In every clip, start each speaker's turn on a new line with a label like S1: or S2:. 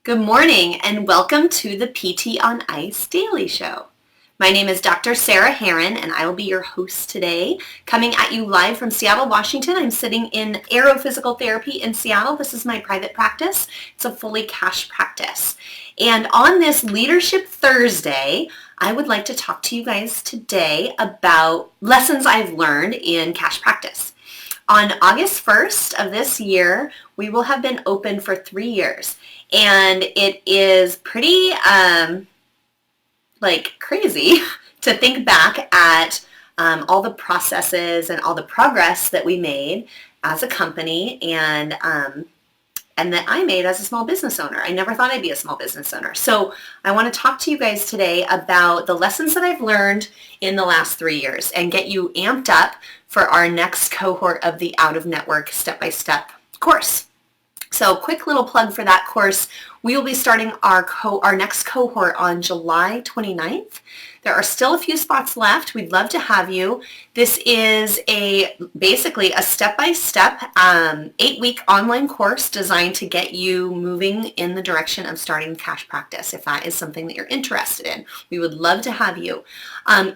S1: Good morning and welcome to the PT on Ice Daily Show. My name is Dr. Sarah Herron and I will be your host today, coming at you live from Seattle, Washington. I'm sitting in Aero Physical Therapy in Seattle. This is my private practice. It's a fully cash practice. And on this Leadership Thursday, I would like to talk to you guys today about lessons I've learned in cash practice. On August 1st of this year, we will have been open for 3 years. And it is pretty crazy to think back at all the processes and all the progress that we made as a company and that I made as a small business owner. I never thought I'd be a small business owner. So I want to talk to you guys today about the lessons that I've learned in the last 3 years and get you amped up for our next cohort of the Out-of-Network Step-by-Step course. So quick little plug for that course. We will be starting our next cohort on July 29th. There are still a few spots left. We'd love to have you. This is basically a step-by-step 8-week online course designed to get you moving in the direction of starting cash practice. If that is something that you're interested in, we would love to have you.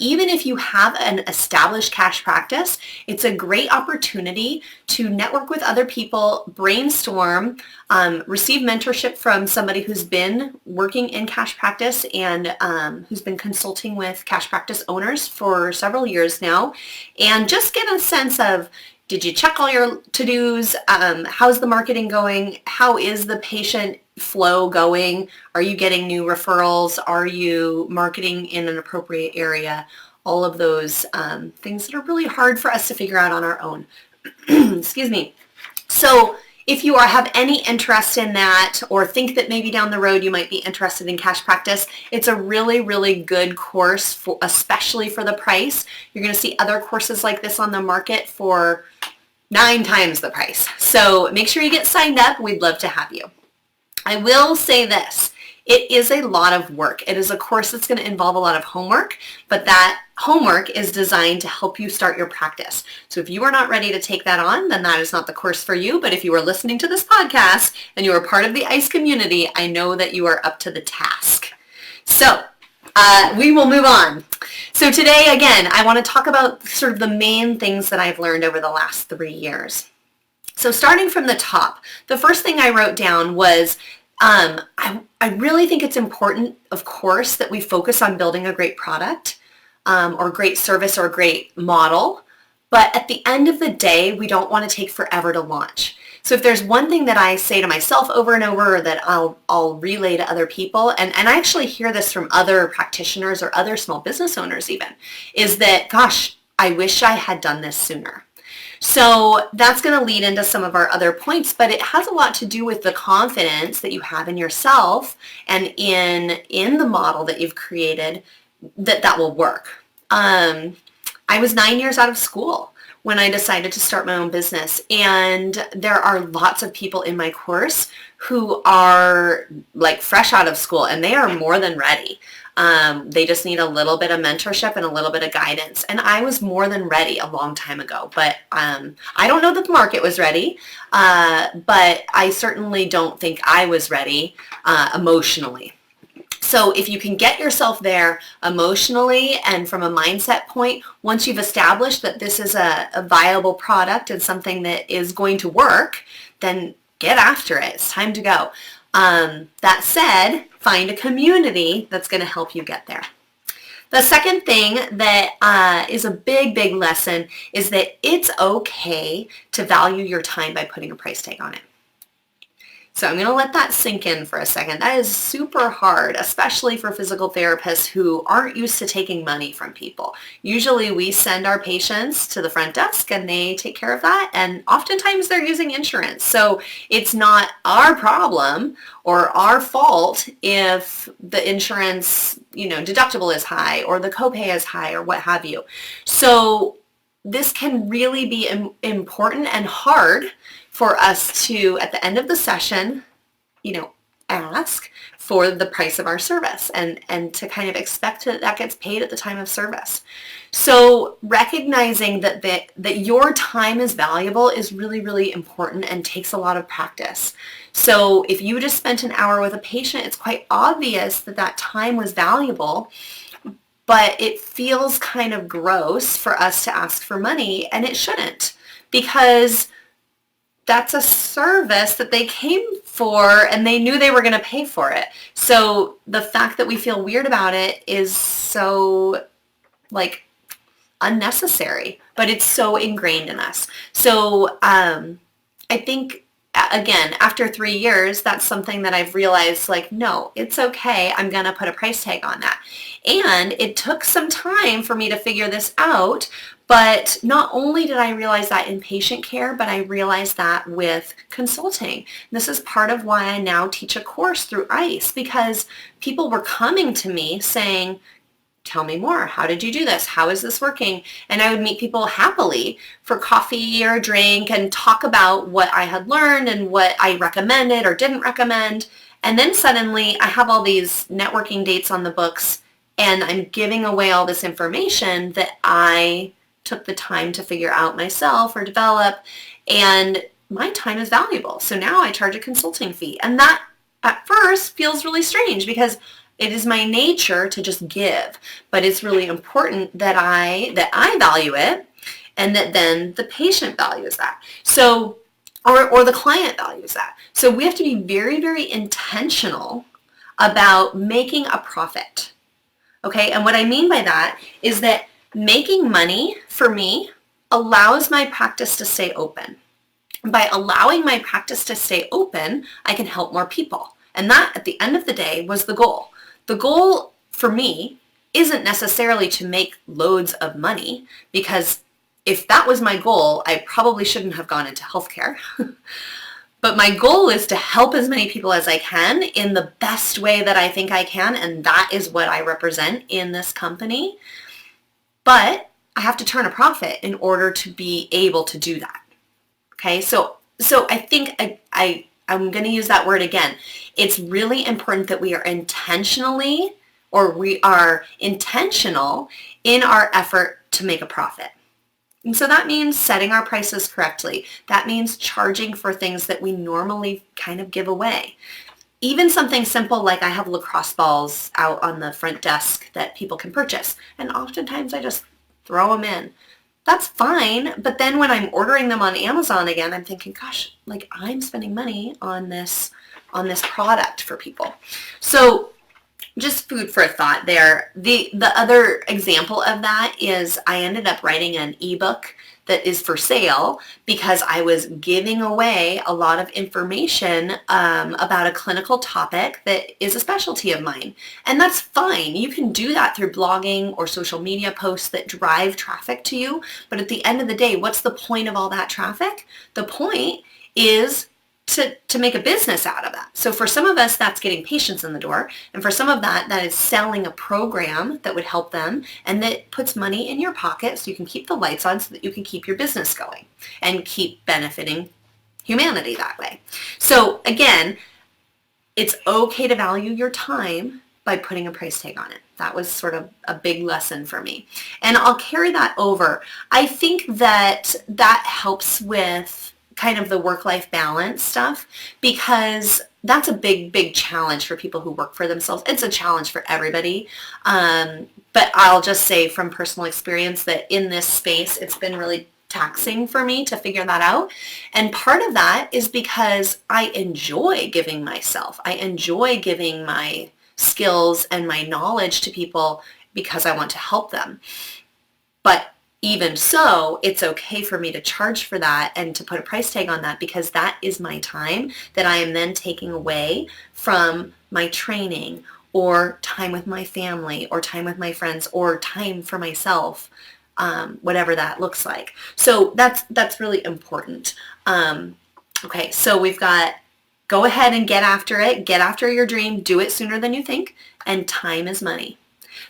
S1: Even if you have an established cash practice, it's a great opportunity to network with other people, brainstorm, receive mentorship from somebody who's been working in cash practice and who's been consulting with cash practice owners for several years now, and just get a sense of, did you check all your to-dos? How's the marketing going? How is the patient flow going? Are you getting new referrals? Are you marketing in an appropriate area? All of those things that are really hard for us to figure out on our own. Excuse me. So if you have any interest in that or think that maybe down the road you might be interested in cash practice, it's a really, really good course, especially for the price. You're going to see other courses like this on the market for 9 times the price. So make sure you get signed up. We'd love to have you. I will say this. It is a lot of work. It is a course that's going to involve a lot of homework, but that homework is designed to help you start your practice. So if you are not ready to take that on, then that is not the course for you. But if you are listening to this podcast and you are part of the ICE community, I know that you are up to the task. So we will move on. So today, again, I want to talk about sort of the main things that I've learned over the last 3 years. So starting from the top, the first thing I wrote down was I really think it's important, of course, that we focus on building a great product or great service or great model. But at the end of the day, we don't want to take forever to launch. So if there's one thing that I say to myself over and over or that I'll relay to other people, and I actually hear this from other practitioners or other small business owners even, is that, gosh, I wish I had done this sooner. So that's going to lead into some of our other points, but it has a lot to do with the confidence that you have in yourself and in the model that you've created that will work. I was 9 years out of school when I decided to start my own business, and there are lots of people in my course who are like fresh out of school and they are more than ready. They just need a little bit of mentorship and a little bit of guidance. And I was more than ready a long time ago, but I don't know that the market was ready, but I certainly don't think I was ready emotionally. So if you can get yourself there emotionally and from a mindset point, once you've established that this is a viable product and something that is going to work, then get after it. It's time to go. That said, find a community that's going to help you get there. The second thing that is a big, big lesson is that it's okay to value your time by putting a price tag on it. So I'm going to let that sink in for a second. That is super hard, especially for physical therapists who aren't used to taking money from people. Usually we send our patients to the front desk and they take care of that, and oftentimes they're using insurance. So it's not our problem or our fault if the insurance, deductible is high or the copay is high or what have you. So this can really be important and hard for us to, at the end of the session, ask for the price of our service and to kind of expect that gets paid at the time of service. So recognizing that your time is valuable is really, really important and takes a lot of practice. So if you just spent an hour with a patient, it's quite obvious that that time was valuable, but it feels kind of gross for us to ask for money, and it shouldn't, because that's a service that they came for and they knew they were going to pay for it. So the fact that we feel weird about it is so like unnecessary, but it's so ingrained in us. So I think, again, after 3 years, that's something that I've realized, like, no, it's okay. I'm going to put a price tag on that. And it took some time for me to figure this out. But not only did I realize that in patient care, but I realized that with consulting. This is part of why I now teach a course through ICE, because people were coming to me saying, tell me more. How did you do this? How is this working? And I would meet people happily for coffee or a drink and talk about what I had learned and what I recommended or didn't recommend. And then suddenly I have all these networking dates on the books, and I'm giving away all this information that I took the time to figure out myself or develop, and my time is valuable. So now I charge a consulting fee. And that at first feels really strange because it is my nature to just give, but it's really important that I value it, and that then the patient values that. So, or the client values that. So we have to be very, very intentional about making a profit. Okay, and what I mean by that is that making money for me allows my practice to stay open. By allowing my practice to stay open, I can help more people. And that, at the end of the day, was the goal. The goal for me isn't necessarily to make loads of money, because if that was my goal, I probably shouldn't have gone into healthcare. But my goal is to help as many people as I can in the best way that I think I can, and that is what I represent in this company. But I have to turn a profit in order to be able to do that. Okay, so I think I'm going to use that word again. It's really important that we are intentional in our effort to make a profit. And so that means setting our prices correctly. That means charging for things that we normally kind of give away. Even something simple like I have lacrosse balls out on the front desk that people can purchase, and oftentimes I just throw them in. That's fine, but then when I'm ordering them on Amazon again, I'm thinking, gosh, like, I'm spending money on this product for people. So just food for thought there. The other example of that is I ended up writing an ebook that is for sale because I was giving away a lot of information about a clinical topic that is a specialty of mine. And that's fine. You can do that through blogging or social media posts that drive traffic to you. But at the end of the day, what's the point of all that traffic? The point is to make a business out of that. So for some of us, that's getting patients in the door. And for some of that is selling a program that would help them and that puts money in your pocket so you can keep the lights on so that you can keep your business going and keep benefiting humanity that way. So again, it's okay to value your time by putting a price tag on it. That was sort of a big lesson for me. And I'll carry that over. I think that helps with kind of the work-life balance stuff, because that's a big, big challenge for people who work for themselves. It's a challenge for everybody. But I'll just say from personal experience that in this space, it's been really taxing for me to figure that out. And part of that is because I enjoy giving myself. I enjoy giving my skills and my knowledge to people because I want to help them. But even so, it's okay for me to charge for that and to put a price tag on that, because that is my time that I am then taking away from my training or time with my family or time with my friends or time for myself, whatever that looks like. So that's really important. Okay, so we've got go ahead and get after it. Get after your dream. Do it sooner than you think. And time is money.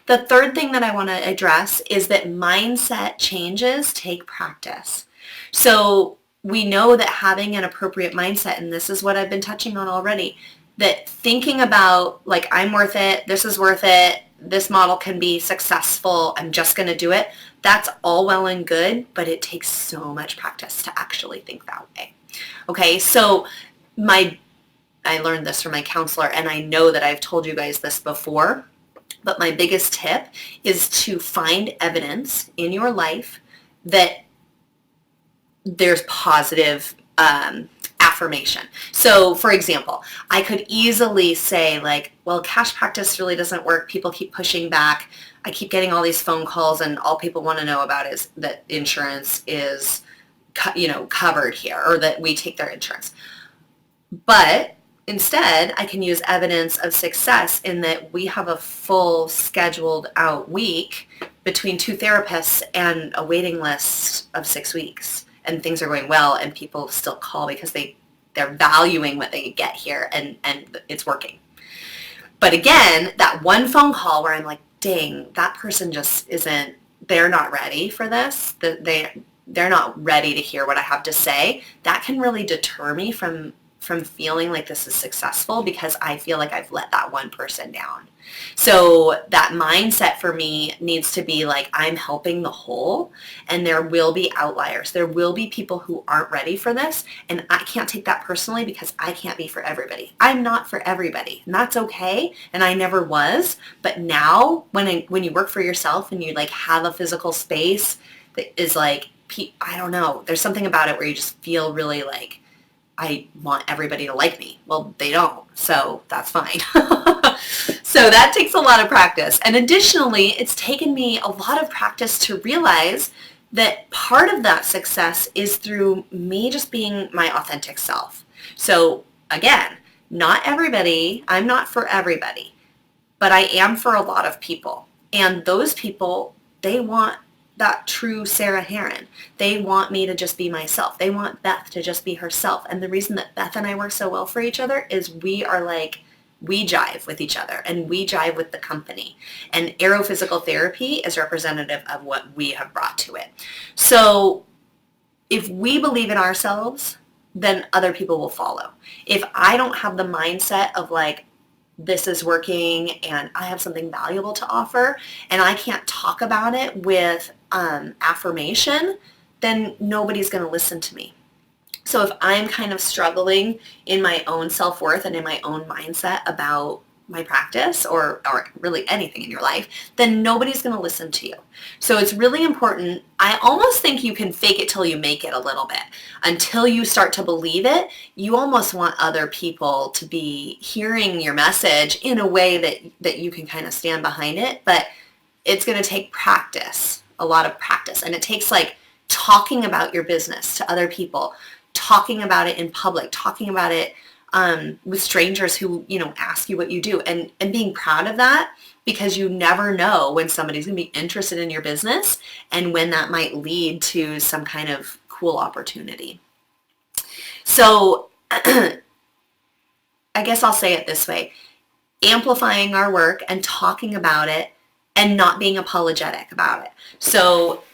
S1: The third thing that I want to address is that mindset changes take practice. So we know that having an appropriate mindset, and this is what I've been touching on already, that thinking about like, I'm worth it, this is worth it, this model can be successful, I'm just going to do it, that's all well and good, but it takes so much practice to actually think that way. Okay, so I learned this from my counselor, and I know that I've told you guys this before, but my biggest tip is to find evidence in your life that there's positive affirmation. So for example, I could easily say like, well, cash practice really doesn't work. People keep pushing back. I keep getting all these phone calls, and all people want to know about is that insurance is, covered here, or that we take their insurance. But instead, I can use evidence of success in that we have a full scheduled out week between 2 therapists and a waiting list of 6 weeks. And things are going well, and people still call because they're valuing what they get here, and it's working. But again, that one phone call where I'm like, dang, that person just isn't, they're not ready for this. They're not ready to hear what I have to say. That can really deter me from feeling like this is successful, because I feel like I've let that one person down. So that mindset for me needs to be like, I'm helping the whole, and there will be outliers. There will be people who aren't ready for this, and I can't take that personally because I can't be for everybody. I'm not for everybody, and that's okay, and I never was. But now when you work for yourself and you like have a physical space that is like, I don't know, there's something about it where you just feel really like, I want everybody to like me. Well, they don't, so that's fine. So that takes a lot of practice. And additionally, it's taken me a lot of practice to realize that part of that success is through me just being my authentic self. So again, not everybody, I'm not for everybody, but I am for a lot of people. And those people, they want that true Sarah Heron. They want me to just be myself. They want Beth to just be herself. And the reason that Beth and I work so well for each other is we jive with each other, and we jive with the company. And Aero Physical Therapy is representative of what we have brought to it. So if we believe in ourselves, then other people will follow. If I don't have the mindset of like, this is working and I have something valuable to offer, and I can't talk about it with affirmation, then nobody's going to listen to me. So if I'm kind of struggling in my own self-worth and in my own mindset about my practice, or really anything in your life, then nobody's going to listen to you. So it's really important. I almost think you can fake it till you make it a little bit. Until you start to believe it, you almost want other people to be hearing your message in a way that you can kind of stand behind it. But it's going to take practice, a lot of practice. And it takes like talking about your business to other people, talking about it in public, talking about it with strangers who, ask you what you do, and being proud of that, because you never know when somebody's going to be interested in your business and when that might lead to some kind of cool opportunity. So I guess I'll say it this way: amplifying our work and talking about it and not being apologetic about it. So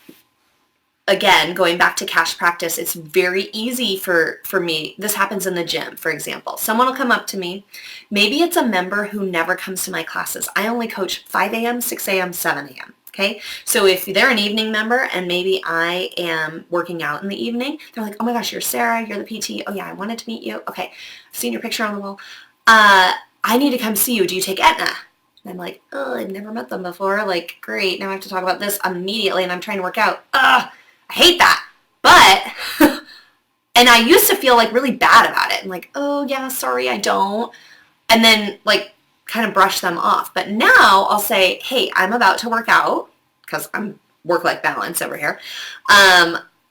S1: again, going back to cash practice, it's very easy for me. This happens in the gym, for example. Someone will come up to me. Maybe it's a member who never comes to my classes. I only coach 5 a.m., 6 a.m., 7 a.m. Okay? So if they're an evening member and maybe I am working out in the evening, they're like, oh my gosh, you're Sarah, you're the PT. Oh yeah, I wanted to meet you. Okay, I've seen your picture on the wall. I need to come see you. Do you take Aetna? And I'm like, oh, I've never met them before. Like, great, now I have to talk about this immediately, and I'm trying to work out. I hate that. But, and I used to feel like really bad about it. I'm like, oh yeah, sorry, I don't. And then like kind of brush them off. But now I'll say, hey, I'm about to work out, because I'm work-life balance over here.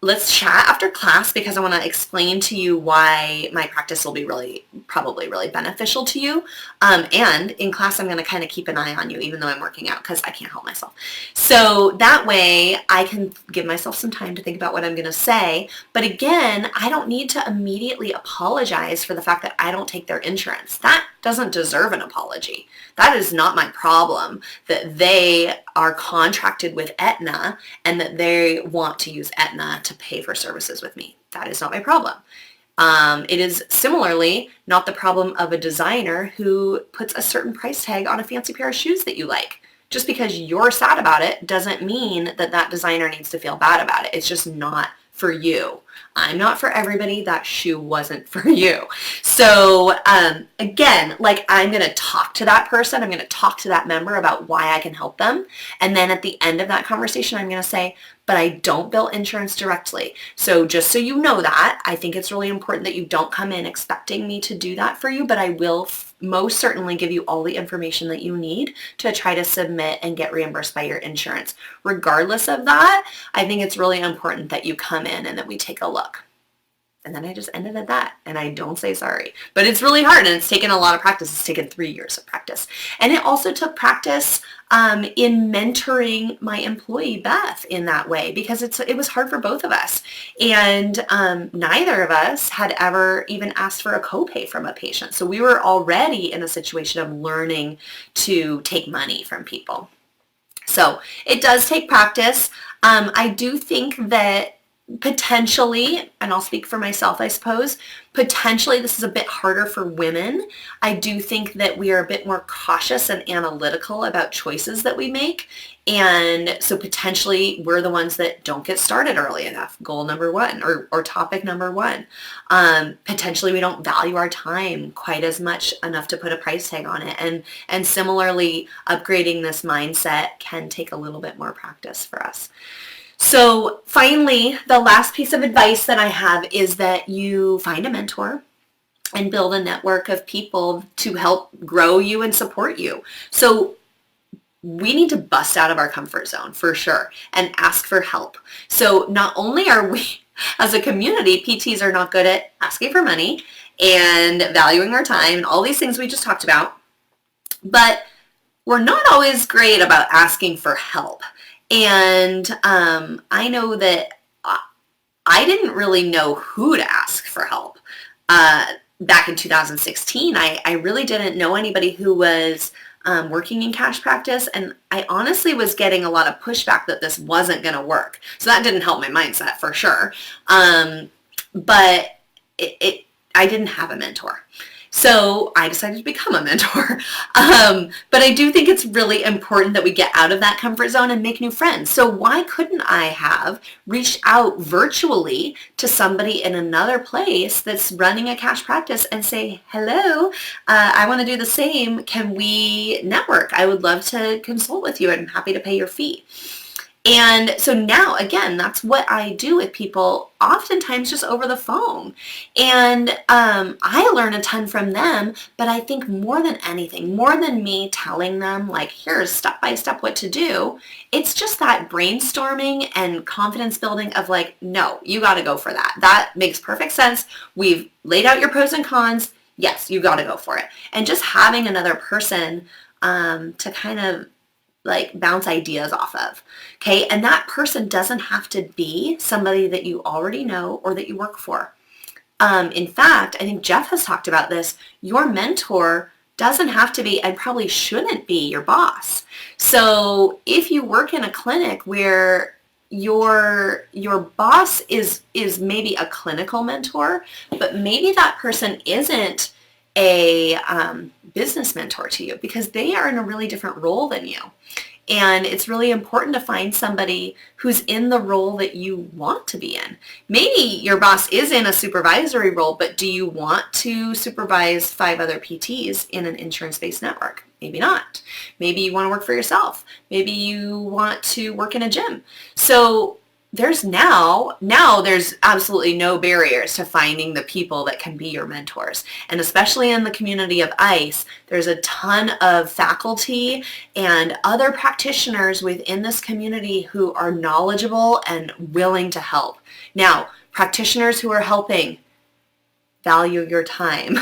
S1: Let's chat after class, because I want to explain to you why my practice will be probably really beneficial to you. And in class, I'm going to kind of keep an eye on you, even though I'm working out, because I can't help myself. So that way I can give myself some time to think about what I'm going to say. But again, I don't need to immediately apologize for the fact that I don't take their insurance. That doesn't deserve an apology. That is not my problem, that they are contracted with Aetna and that they want to use Aetna to pay for services with me. That is not my problem. It is similarly not the problem of a designer who puts a certain price tag on a fancy pair of shoes that you like. Just because you're sad about it doesn't mean that that designer needs to feel bad about it. It's just not for you. I'm not for everybody. That shoe wasn't for you. So again, like I'm going to talk to that person. I'm going to talk to that member about why I can help them. And then at the end of that conversation, I'm going to say, but I don't bill insurance directly. So just so you know that, I think it's really important that you don't come in expecting me to do that for you, but I will most certainly give you all the information that you need to try to submit and get reimbursed by your insurance. Regardless of that, I think it's really important that you come in and that we take a look. And then I just ended at that, and I don't say sorry. But it's really hard, and it's taken a lot of practice. It's taken 3 years of practice. And it also took practice in mentoring my employee, Beth, in that way, because it was hard for both of us. And neither of us had ever even asked for a copay from a patient. So we were already in a situation of learning to take money from people. So it does take practice. I do think that potentially, and I'll speak for myself, I suppose, potentially this is a bit harder for women. I do think that we are a bit more cautious and analytical about choices that we make. And so potentially we're the ones that don't get started early enough. Goal number one, or topic number one. Potentially we don't value our time quite as much enough to put a price tag on it. And similarly, upgrading this mindset can take a little bit more practice for us. So finally, the last piece of advice that I have is that you find a mentor and build a network of people to help grow you and support you. So we need to bust out of our comfort zone for sure and ask for help. So not only are we, as a community, PTs are not good at asking for money and valuing our time and all these things we just talked about, but we're not always great about asking for help. And I know that I didn't really know who to ask for help. Back in 2016, I really didn't know anybody who was working in cash practice, and I honestly was getting a lot of pushback that this wasn't going to work. So that didn't help my mindset for sure. But I didn't have a mentor. So I decided to become a mentor. But I do think it's really important that we get out of that comfort zone and make new friends. So why couldn't I have reached out virtually to somebody in another place that's running a cash practice and say, hello, I want to do the same. Can we network? I would love to consult with you and I'm happy to pay your fee. And so now, again, that's what I do with people, oftentimes just over the phone. And I learn a ton from them, but I think more than anything, more than me telling them, like, here's step by step what to do, it's just that brainstorming and confidence building of like, no, you got to go for that. That makes perfect sense. We've laid out your pros and cons. Yes, you got to go for it. And just having another person to kind of like bounce ideas off of. Okay. And that person doesn't have to be somebody that you already know or that you work for. In fact, I think Jeff has talked about this. Your mentor doesn't have to be and probably shouldn't be your boss. So if you work in a clinic where your boss is maybe a clinical mentor, but maybe that person isn't a business mentor to you because they are in a really different role than you. And it's really important to find somebody who's in the role that you want to be in. Maybe your boss is in a supervisory role, but do you want to supervise 5 other PTs in an insurance-based network? Maybe not. Maybe you want to work for yourself. Maybe you want to work in a gym. So there's there's absolutely no barriers to finding the people that can be your mentors. And especially in the community of ICE, there's a ton of faculty and other practitioners within this community who are knowledgeable and willing to help. Now, practitioners who are helping, value your time.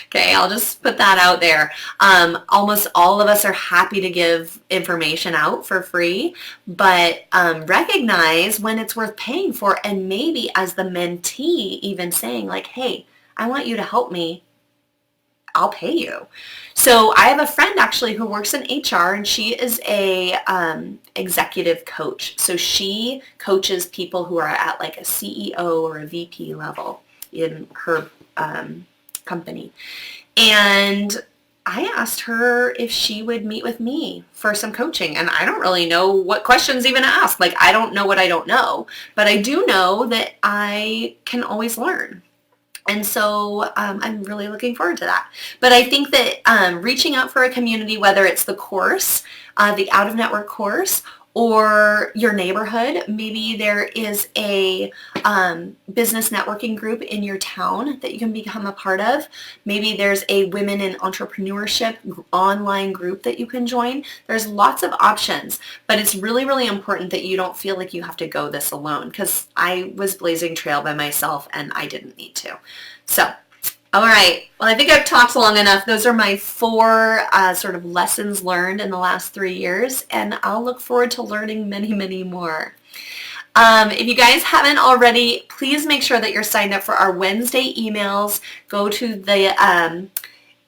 S1: Okay, I'll just put that out there. Almost all of us are happy to give information out for free, but recognize when it's worth paying for, and maybe as the mentee even saying like, hey, I want you to help me, I'll pay you. So I have a friend actually who works in HR, and she is a executive coach. So she coaches people who are at like a CEO or a VP level. in her company. And I asked her if she would meet with me for some coaching. And I don't really know what questions even to ask. Like, I don't know what I don't know. But I do know that I can always learn. And so I'm really looking forward to that. But I think that reaching out for a community, whether it's the course, the out-of-network course, or your neighborhood, maybe there is a business networking group in your town that you can become a part of. Maybe there's a women in entrepreneurship online group that you can join. There's lots of options, but it's really, really important that you don't feel like you have to go this alone, because I was blazing trail by myself and I didn't need to. So, all right. Well, I think I've talked long enough. Those are my 4 sort of lessons learned in the last 3 years, and I'll look forward to learning many, many more. If you guys haven't already, please make sure that you're signed up for our Wednesday emails. Go to the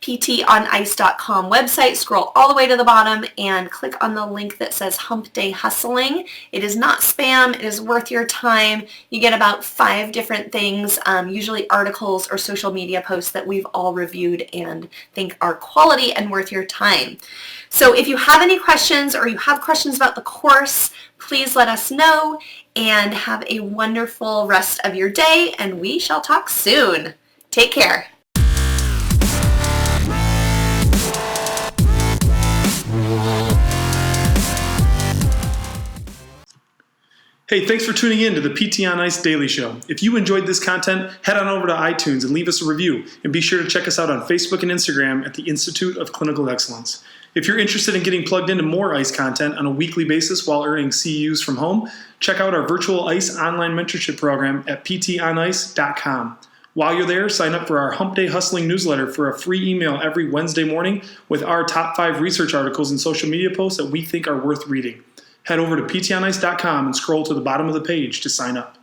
S1: ptonice.com website, scroll all the way to the bottom and click on the link that says Hump Day Hustling. It is not spam. It is worth your time. You get about 5 different things, usually articles or social media posts that we've all reviewed and think are quality and worth your time. So if you have any questions or you have questions about the course, please let us know, and have a wonderful rest of your day, and we shall talk soon. Take care.
S2: Hey, thanks for tuning in to the PT on Ice Daily Show. If you enjoyed this content, head on over to iTunes and leave us a review. And be sure to check us out on Facebook and Instagram at the Institute of Clinical Excellence. If you're interested in getting plugged into more ICE content on a weekly basis while earning CEUs from home, check out our virtual ICE online mentorship program at ptonice.com. While you're there, sign up for our Hump Day Hustling newsletter for a free email every Wednesday morning with our top 5 research articles and social media posts that we think are worth reading. Head over to ptonice.com and scroll to the bottom of the page to sign up.